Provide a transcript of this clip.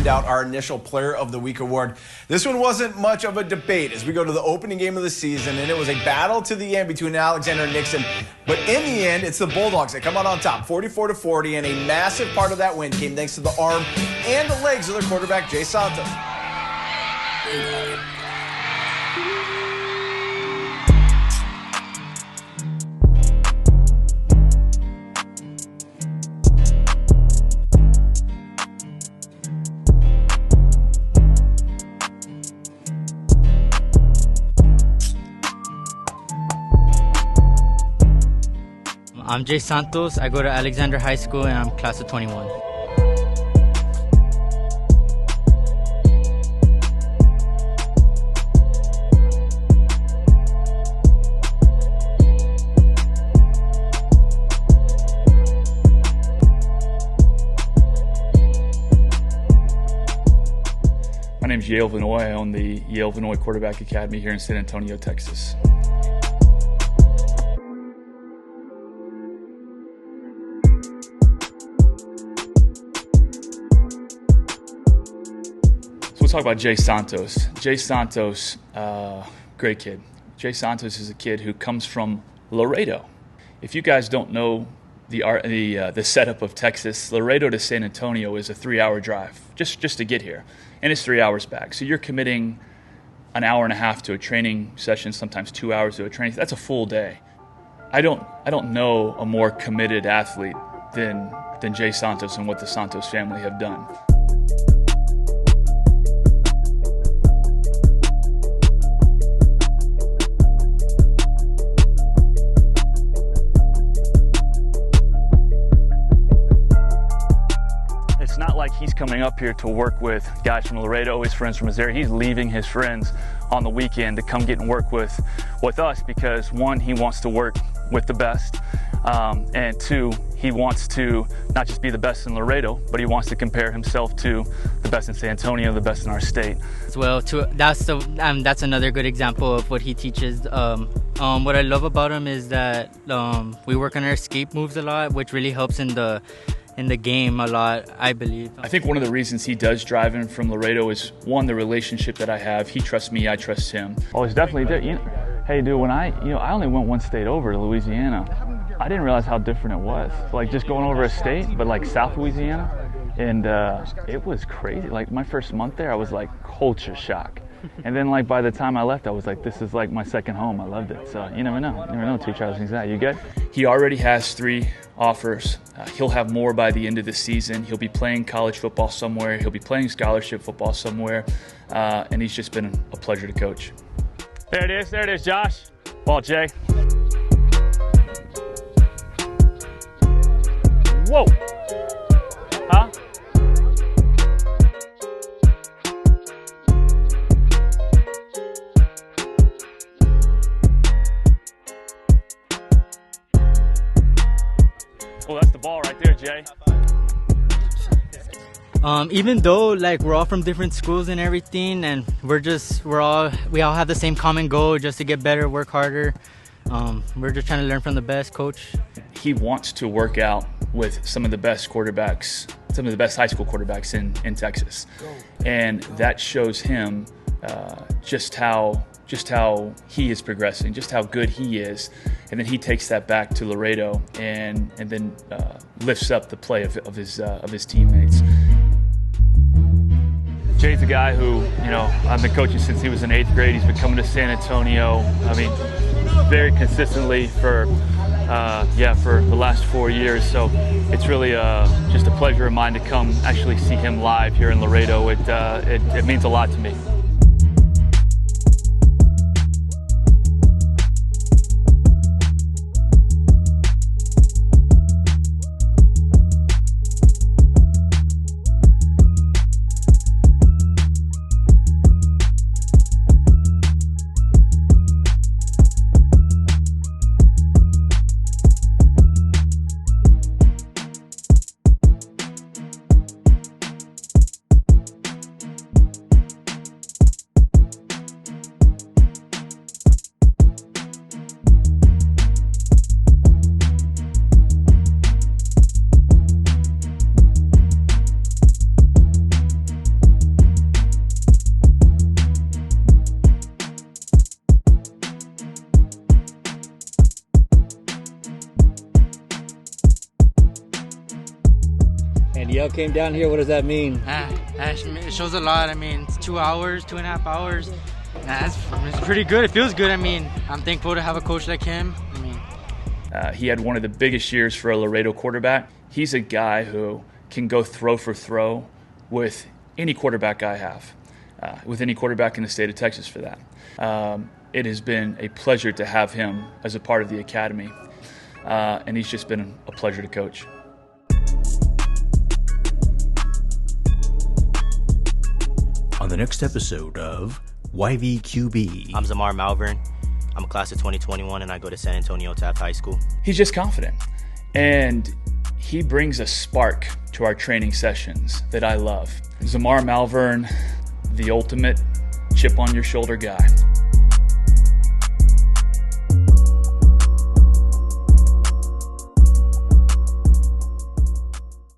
send out our initial Player of the Week award. This one wasn't much of a debate as we go to the opening game of the season, and it was a battle to the end between Alexander and Nixon. But in the end, it's the Bulldogs that come out on top, 44-40, and a massive part of that win came thanks to the arm and the legs of their quarterback, Jay Santos. I'm Jay Santos. I go to Alexander High School and I'm class of 21. My name is Yale Vannoy. I own the Yale Vannoy Quarterback Academy here in San Antonio, Texas. We'll talk about Jay Santos. Jay Santos, great kid. Jay Santos is a kid who comes from Laredo. If you guys don't know the setup of Texas, Laredo to San Antonio is a 3-hour drive just to get here, and it's 3 hours back. So you're committing an hour and a half to a training session, sometimes 2 hours to a training. That's a full day. I don't know a more committed athlete than Jay Santos and what the Santos family have done. It's not like he's coming up here to work with guys from Laredo, his friends from his area. He's leaving his friends on the weekend to come get and work with us because, one, he wants to work with the best, and two, he wants to not just be the best in Laredo, but he wants to compare himself to the best in San Antonio, the best in our state. Well, that's another good example of what he teaches. What I love about him is that we work on our escape moves a lot, which really helps in the game a lot, I believe. I think one of the reasons he does drive in from Laredo is, one, the relationship that I have. He trusts me, I trust him. Oh, it's definitely hey, dude, when I only went one state over to Louisiana, I didn't realize how different it was. Like just going over a state, but like South Louisiana, and it was crazy. Like my first month there, I was like culture shock. And then like by the time I left, I was like, this is like my second home. I loved it. So you never know. You never know until you try those things out. You good? He already has 3 offers. He'll have more by the end of the season. He'll be playing college football somewhere. He'll be playing scholarship football somewhere. And he's just been a pleasure to coach. There it is, Josh. Ball, Jay. Whoa. Huh? Oh, that's the ball right there, Jay. Even though like we're all from different schools and everything, and we all have the same common goal, just to get better, work harder. We're just trying to learn from the best coach. He wants to work out with some of the best quarterbacks, some of the best high school quarterbacks in Texas, and that shows him just how he is progressing, just how good he is, and then he takes that back to Laredo and then lifts up the play of his teammates. Jay's a guy who, I've been coaching since he was in 8th grade. He's been coming to San Antonio, very consistently for the last 4 years. So it's really just a pleasure of mine to come actually see him live here in Laredo. It means a lot to me. Yale came down here. What does that mean? It shows a lot. I mean, it's 2 hours, 2.5 hours. It's pretty good. It feels good. I mean, I'm thankful to have a coach like him. I mean, he had one of the biggest years for a Laredo quarterback. He's a guy who can go throw for throw with any quarterback I have, with any quarterback in the state of Texas for that. It has been a pleasure to have him as a part of the academy, and he's just been a pleasure to coach. On the next episode of YVQB. I'm Zamar Malvern. I'm a class of 2021, and I go to San Antonio Taft High School. He's just confident, and he brings a spark to our training sessions that I love. Zamar Malvern, the ultimate chip on your shoulder guy.